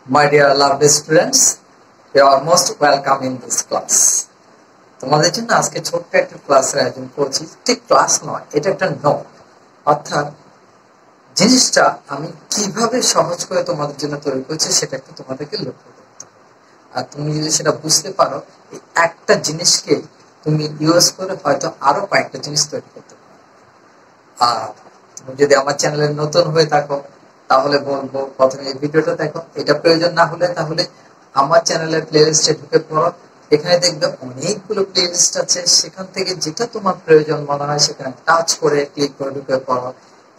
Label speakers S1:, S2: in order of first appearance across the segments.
S1: My dear lovely students, you are most welcome in this class. তোমাদের জন্য আজকে ছোট্ট একটা ক্লাসের আয়োজন করছি। ঠিক ক্লাস নয়, এটা একটা নোট। অর্থাৎ জিনিসটা আমি কিভাবে সহজ করে তোমাদের জন্য তৈরি করছি সেটা একটু তোমাদেরকে লক্ষ্য করতে হবে। আর তুমি যদি সেটা বুঝতে পারো, এই একটা জিনিসকে তুমি ইউজ করে হয়তো আরো কয়েকটা জিনিস তৈরি করতে পারো। আর তুমি যদি আমার চ্যানেলে নতুন হয়ে থাকো তাহলে বলবো প্রথমে এই ভিডিওটা দেখো। এটা প্রয়োজন না হলে তাহলে আমার চ্যানেলের প্লেলিস্টে ঢুকে পড়ো। এখানে দেখবে অনেকগুলো প্লেলিস্ট আছে, সেখান থেকে যেটা তোমার প্রয়োজন মনে হয় সেখানে টাচ করে ক্লিক করে ঢুকে পড়ো।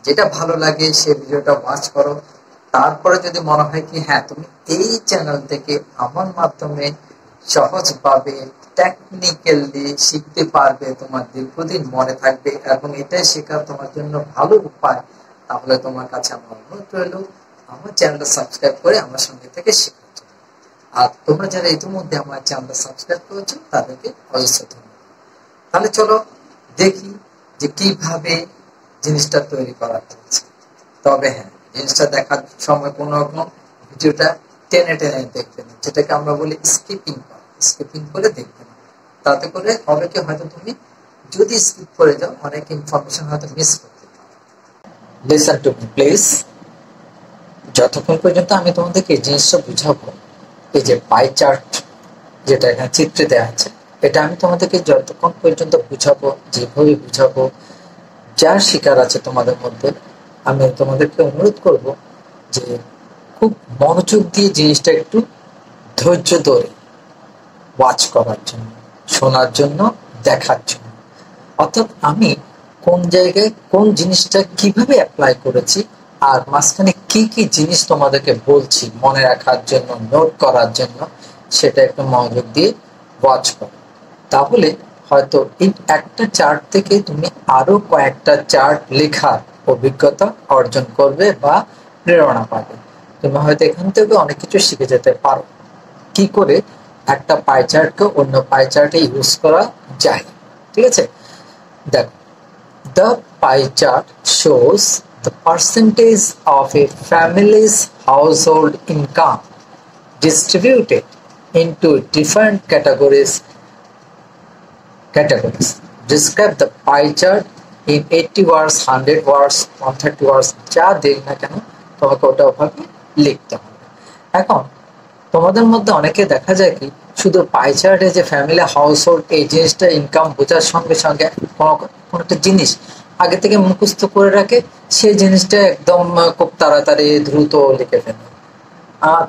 S1: যেটা ভালো লাগে সেই ভিডিওটা ওয়াচ করো। তারপরে যদি মনে হয় কি হ্যাঁ তুমি এই চ্যানেল থেকে আমার মাধ্যমে সহজভাবে টেকনিক্যালি শিখতে পারবে, তোমার দীর্ঘদিন মনে থাকবে এবং এটাই শেখার তোমার জন্য ভালো উপায়, তাহলে তোমার কাছে আমার অনুরোধ রইল আমার চ্যানেলটা সাবস্ক্রাইব করে আমার সঙ্গে থেকে শেখার জন্য। আর তোমরা যারা ইতিমধ্যে আমার চ্যানেলটা সাবস্ক্রাইব করেছো তাদেরকে অজস্র ধন্যবাদ। তাহলে চলো দেখি যে কিভাবে জিনিসটা তৈরি করা হয়েছে। তবে হ্যাঁ, জিনিসটা দেখার সময় কোনো রকম ভিডিওটা টেনে টেনে দেখবে না, যেটাকে আমরা বলি স্কিপিং করা। স্কিপিং করে দেখবে না, তাতে করে হবে কি হয়তো তুমি যদি স্কিপ করে যাও অনেক ইনফরমেশন হয়তো মিস করতে পারো। Listen to me please. যতক্ষণ পর্যন্ত আমি তোমাদেরকে এই জিনিসটা বুঝাবো, এই যে পাই চার্ট যেটা এখানে চিত্রে দেওয়া আছে, এটা আমি তোমাদেরকে যতক্ষণ পর্যন্ত বুঝাবো, যেভাবে বুঝাবো, যার শিকার আছে তোমাদের মধ্যে, আমি তোমাদেরকে অনুরোধ করব যে খুব মনোযোগ দিয়ে জিনিসটা একটু ধৈর্য ধরে ওয়াচ করার জন্য, শোনার জন্য, দেখার জন্য। অর্থাৎ আমি কোন জায়গায় কোন জিনিসটা কিভাবে অ্যাপ্লাই করেছি আর মাঝখানে কি কি জিনিস তোমাদেরকে বলছি মনে রাখার জন্য, নোট করার জন্য, সেটা একটু মনোযোগ দিয়ে ওয়াচ করো। তাহলে হয়তো এই একটা চার্ট থেকে তুমি আরো কয়েকটা চার্ট লেখার অভিজ্ঞতা অর্জন করবে বা প্রেরণা পাবে। তুমি হয়তো এখান থেকে অনেক কিছু শিখে যেতে পারো, কি করে একটা পাই চার্টকে অন্য পাই চার্টে ইউজ করা যায়। ঠিক আছে, দেখো, the pie chart shows the percentage of a family's household income distributed into different categories. Describe the pie chart in 80 words, 100 words, 130 words, যা দেখ না কেন তোমাকে ওটা ওভাবে লিখতে হবে। এখন তোমাদের মধ্যে অনেকে দেখা যায় কি শুধু পাই চার্টে যে ফ্যামিলি হাউস হোল্ড এই জিনিসটা ইনকাম বোঝার সঙ্গে সঙ্গে কোনো একটা জিনিস আগে থেকে মুখস্থ করে রাখে, সেই জিনিসটা একদম খুব তাড়াতাড়ি দ্রুত লিখে ফেলে।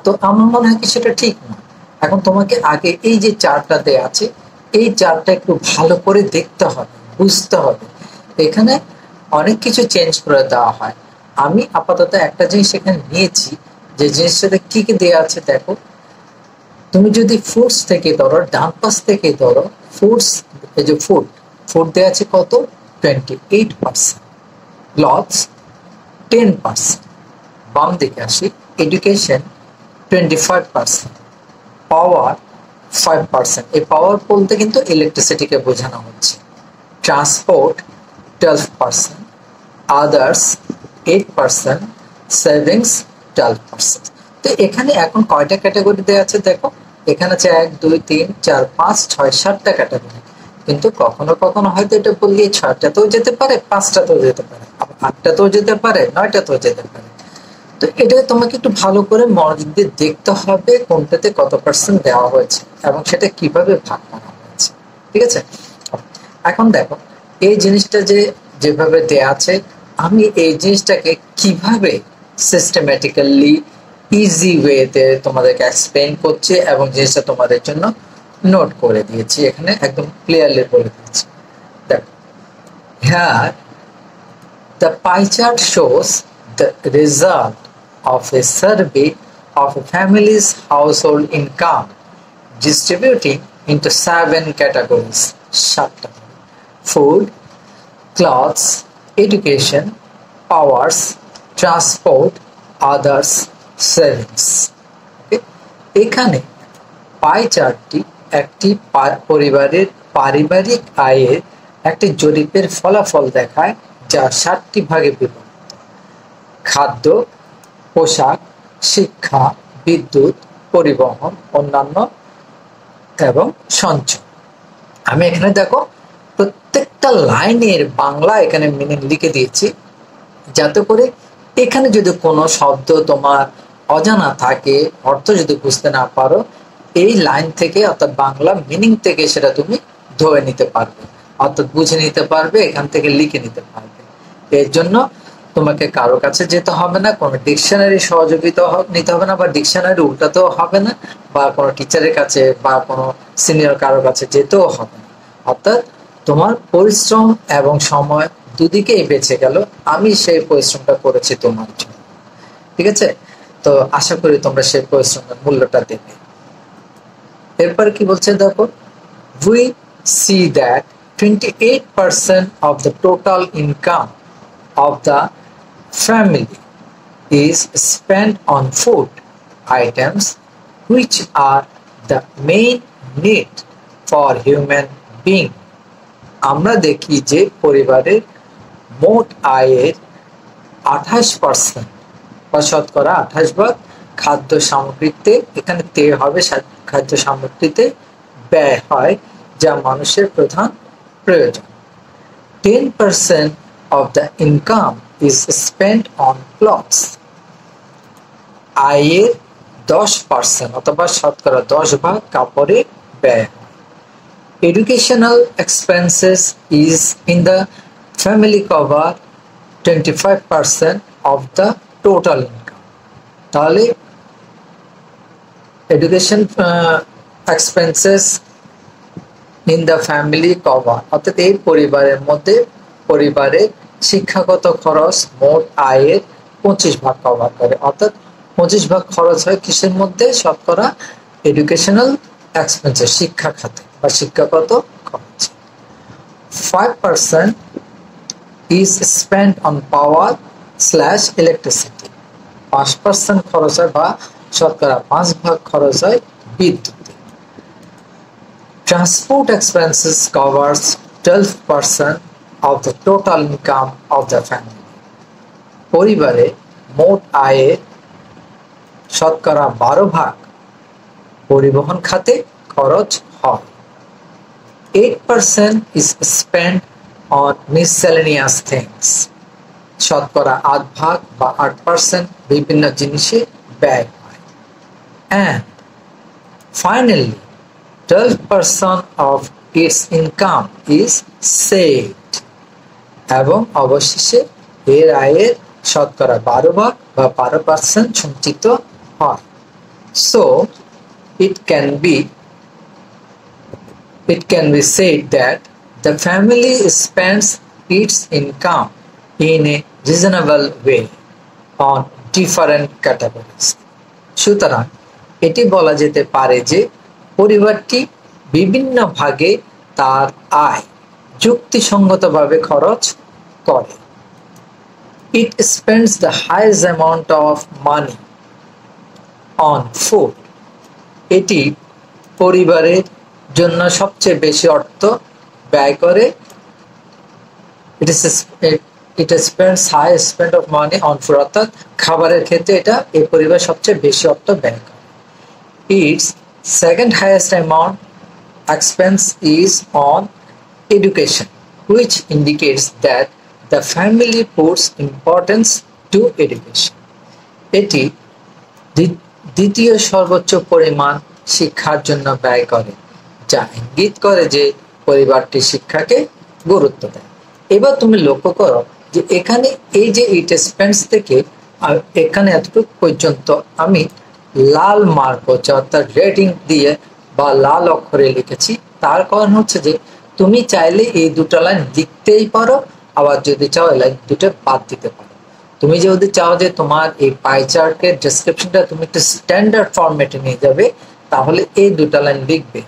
S1: তো আমার মনে হয় কি সেটা ঠিক না। এখন তোমাকে আগে এই যে চার্টটা দেওয়া আছে, এই চার্টটা একটু ভালো করে দেখতে হবে, বুঝতে হবে। এখানে অনেক কিছু চেঞ্জ করে দেওয়া হয়। আমি আপাতত একটা জিনিস এখানে নিয়েছি, যে জিনিসটাতে কি কি দেওয়া আছে দেখো। তুমি যদি ফুডস থেকে ধরো, ডান পাশ থেকে ধরো, ফুডস, এই যে ফুড দেওয়া আছে কত, 28%, ক্লথস 10%, বাম দিকে আসি, এডুকেশন 25%, পাওয়ার 5%, এই পাওয়ার বলতে কিন্তু ইলেকট্রিসিটিকে বোঝানো হচ্ছে, ট্রান্সপোর্ট 12%, আদার্স 8%, সেভিংস 12%। তো এখানে এখন কয়টা ক্যাটাগরি দেওয়া আছে দেখো, এখানে আছে 1 2 3 4 5 6 7টা ক্যাটাগরি। কিন্তু কখনো কখনো হয়তো এটা বললে 6টাতেও যেতে পারে, 5টাতেও যেতে পারে, 8টাতেও যেতে পারে, 9টাতেও যেতে পারে। তো এটা তোমাকে একটু ভালো করে মনোযোগ দিয়ে দেখতে হবে কোনটাতে কত পার্সেন্ট দেওয়া হয়েছে এবং সেটা কিভাবে ভাগ করা হয়েছে। ঠিক আছে, এখন দেখো এই জিনিসটা যেভাবে দেওয়া আছে, আমি এই জিনিসটাকে কিভাবে সিস্টেম্যাটিক্যালি ইজি ওয়েতে তোমাদেরকে এক্সপ্লেন করছি এবং জিনিসটা তোমাদের জন্য নোট করে দিয়েছি, এখানে একদম ক্লিয়ারলি বলে দিয়েছি। দেখো, here the pie chart shows the result of a survey of a family's household income distributing into 7 categories: food, clothes, education, powers, transport, others, savings. এখানে পাই চার্টটি একটি পরিবারের পারিবারিক আয়ের একটি জরিপের ফলাফল দেখায়, যা 7টি ভাগে বিভক্ত: খাদ্য, পোশাক, শিক্ষা, বিদ্যুৎ, পরিবহন, অন্যান্য এবং সঞ্চয়। আমি এখানে দেখো প্রত্যেকটা লাইনের বাংলা এখানে মিনিং লিখে দিয়েছি, যাতে করে এখানে যদি কোনো শব্দ তোমার অজানা থাকে, অর্থ যদি বুঝতে না পারো, এই লাইন থেকে অর্থাৎ বাংলা মিনিং থেকে সেটা তুমি ধরে নিতে পারবে, অর্থাৎ বুঝে নিতে পারবে, এখান থেকে লিখে নিতে পারবে। এর জন্য তোমাকে কারো কাছে যেতে হবে না, কোনো ডিকশনারি সহযোগিতা নিতে হবে না, বা ডিকশনারি উল্টাতেও হবে না, বা কোনো টিচারের কাছে বা কোনো সিনিয়র কারো কাছে যেতেও হবে না। অর্থাৎ তোমার পরিশ্রম এবং সময় দুদিকেই বেঁচে গেল। আমি সেই পরিশ্রমটা করেছি তোমার জন্য, ঠিক আছে? তো আশা করি তোমরা সেই পরিশ্রমের মূল্যটা দেবে। এরপর কি বলছে দেখো, we see that 28% of the total income of the family is spent on food items, which are the main need for human being. আমরা দেখি যে পরিবারের মোট আয়ের 28% বা শতকরা 28% খাদ্য সামগ্রীতে, এখানে তে হবে, খাদ্য সামগ্রীতে ব্যয় হয়, যা মানুষের প্রধান প্রয়োজন। 10% of the income is spent on clothes. আয়ের 10% অথবা শতকরা 10% কাপড়ে ব্যয় হয়। Educational expenses is in the family cover 25% of the total income. তাহলে education expenses in the family cover, অর্থাৎ এই পরিবারের মধ্যে পরিবারের শিক্ষাগত খরচ মোট আয়ের 25% কভার করে। অর্থাৎ 25% খরচ হয় কিসের মধ্যে? শতকরা এডুকেশনাল এক্সপেন্সেস, শিক্ষা খাতে বা শিক্ষাগত খরচ। 5% is spent on power/electricity. 5% খরচ হয় বা শতকরা 5% খরচ হয় বিদ্যুতে। Transport expenses covers 12% of the total income of the family. পরিবারে মোট আয়ের শতকরা 12% পরিবহন খাতে খরচ হয়। 8% is spent on miscellaneous things. শতকরা 8% বা 8% বিভিন্ন জিনিসে ব্যয় হয়। And finally 12% of its income is saved. এবং অবশেষে এর আয়ের শতকরা 12% বা 12% সঞ্চিত হয়। So it can be said that the family spends its income in a reasonable way on different categories. সুতরাং এটি বলা যেতে পারে যে পরিবারটি বিভিন্ন ভাগে তার আয় যুক্তিসঙ্গতভাবে খরচ করে। It spends the highest amount of money on food. এটি পরিবারের জন্য সবচেয়ে বেশি অর্থ ব্যয় করে। It spends highest spend of money on food, অর্থাৎ খাবারের ক্ষেত্রে এটা এই পরিবার সবচেয়ে বেশি অর্থ ব্যয় করে। Its second highest amount expense is on education, which indicates that the family puts importance to education. এটি দ্বিতীয় সর্বোচ্চ পরিমাণ শিক্ষার জন্য ব্যয় করে, যা ইঙ্গিত করে যে পরিবারটি শিক্ষাকে গুরুত্ব দেয়। এবার তুমি লক্ষ্য করো যে এখানে এই যে ইট স্পেন্ডস থেকে এখানে এতটুকু পর্যন্ত আমি লাল মার্ক হচ্ছে অর্থাৎ রেডিং দিয়ে বা লাল অক্ষরে লিখেছি। তার কারণ হচ্ছে যে তুমি চাইলে এই দুটো লাইন লিখতেই পারো, আবার যদি চাও এই লাইন দুটো বাদ দিতে পারো। তুমি যদি চাও যে তোমার এই পাই চার্টের ডেসক্রিপশনটা তুমি একটা স্ট্যান্ডার্ড ফরম্যাটে নিয়ে যাবে, তাহলে এই দুটো লাইন লিখবে।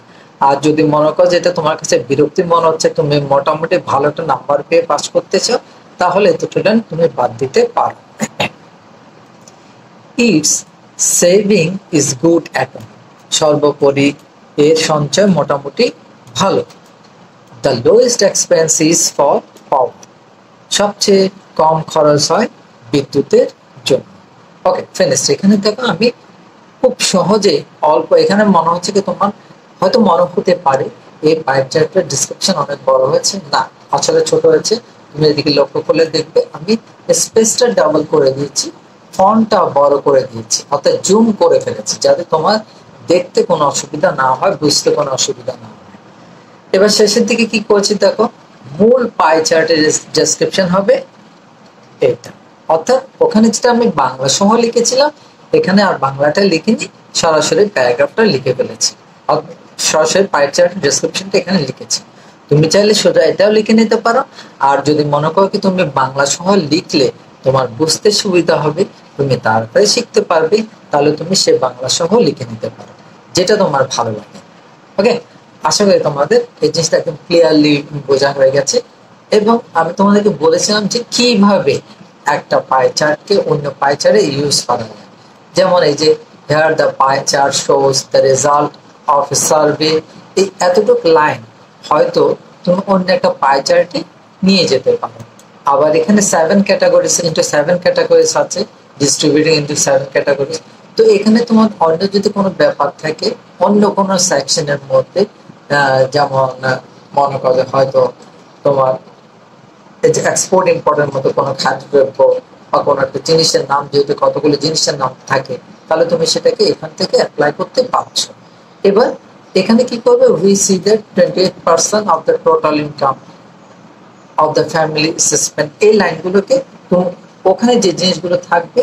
S1: আর যদি মনে করো যে এটা তোমার কাছে বিরক্তি মনে হচ্ছে, তুমি মোটামুটি ভালো একটা নাম্বার পেয়ে পাস করতে চাও, তাহলে দুটো লাইন তুমি বাদ দিতে পারো। It's saving is good at all. সর্বোপরি এর সঞ্চয় মোটামুটি ভালো। The lowest expense is for পাওয়ার। সবচেয়ে কম খরচ হয় বিদ্যুতের জন্য। ওকে ফিনিশড। এখানে দেখো আমি খুব সহজে অল্প, এখানে মনে হচ্ছে কি তোমার হয়তো মনে হতে পারে এই পাই চার্টের ডিসক্রিপশন অনেক বড় হয়েছে, না আসলে ছোট হয়েছে। তুমি এদিকে লক্ষ্য করলে দেখবে আমি স্পেসটা ডাবল করে দিয়েছি, ফন্টটা বড় করে দিয়েছি, অর্থাৎ জুম করে ফেলেছি যাতে তোমার দেখতে কোনো অসুবিধা না হয়, বুঝতে কোনো অসুবিধা না হয়। এবার শেষের দিকে কি করছি দেখো, মূল পাই চার্টের ডেসক্রিপশন হবে এটা, অর্থাৎ ওখানে যেটা আমি বাংলা সহ লিখেছিলাম এখানে আর বাংলাটা লিখিনি, সরাসরি প্যারাগ্রাফটা লিখে ফেলেছি, সরাসরি পাই চার্টের ডেসক্রিপশনটা এখানে লিখেছি। তুমি চাইলে সোজা এটাও লিখে নিতে পারো, আর যদি মনে করো কি তুমি বাংলা সহ লিখলে তোমার বুঝতে সুবিধা হবে, তুমি তাড়াতাড়ি শিখতে পারবে, তাহলে তুমি সে বাংলা সহ লিখে নিতে পারো, যেটা তোমার ভালো লাগে। ওকে, আশা করি তোমাদের এই জিনিসটা একদম ক্লিয়ারলি বোঝা হয়ে গেছে। এবং আমি তোমাদেরকে বলেছিলাম যে কিভাবে একটা পাই চার্টকে অন্য পাই চার্টে ইউজ করা যায়। যেমন এই যে here the pie chart shows the result of a survey, এই এতটুকু লাইন হয়তো তুমি অন্য একটা পাই চার্টে নিয়ে যেতে পারো। আবার এখানে 7 ক্যাটাগরিজ ইনটু 7 ক্যাটাগরিজ আছে, ডিস্ট্রিবিউটিং ইনটু 7 ক্যাটাগরিজ। তো এখানে তোমার অন্য যদি কোনো ব্যাপার থাকে অন্য কোনো সেকশনের মধ্যে, যেমন মনে করো হয়তো তোমার এই যে এক্সপোর্ট ইম্পোর্টের মতো কোনো খাদ্যদ্রব্য বা কোনো একটা জিনিসের নাম, যেহেতু কতগুলো জিনিসের নাম থাকে, তাহলে তুমি সেটাকে এখান থেকে অ্যাপ্লাই করতে পারছো। এবার এখানে কি করবে, we see that 28% of the total income of the family is spent, এই লাইনগুলোকে তুমি ওখানে যে জিনিসগুলো থাকবে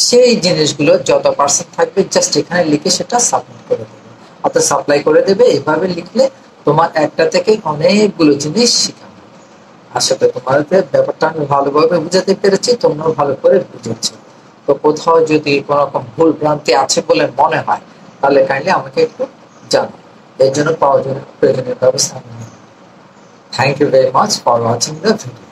S1: সেই জিনিসগুলো যত পার্সেন্ট থাকবে জাস্ট এখানে লিখে সেটা সাবমিট করে দেবে, অর্থাৎ সাপ্লাই করে দেবে। এভাবে লিখলে তোমার একটা থেকে অনেকগুলো জিনিস শেখা। আশা করি তোমাদের ব্যাপারটা আমি ভালোভাবে বুঝাতে পেরেছি, তোমরাও ভালো করে বুঝেছো। তো কোথাও যদি কোনো রকম ভুল ভ্রান্তি আছে বলে মনে হয় তাহলে কাইন্ডলি আমাকে একটু জানো, এর জন্য প্রয়োজনীয় ব্যবস্থা আমি নেব। Thank you very much for watching the video.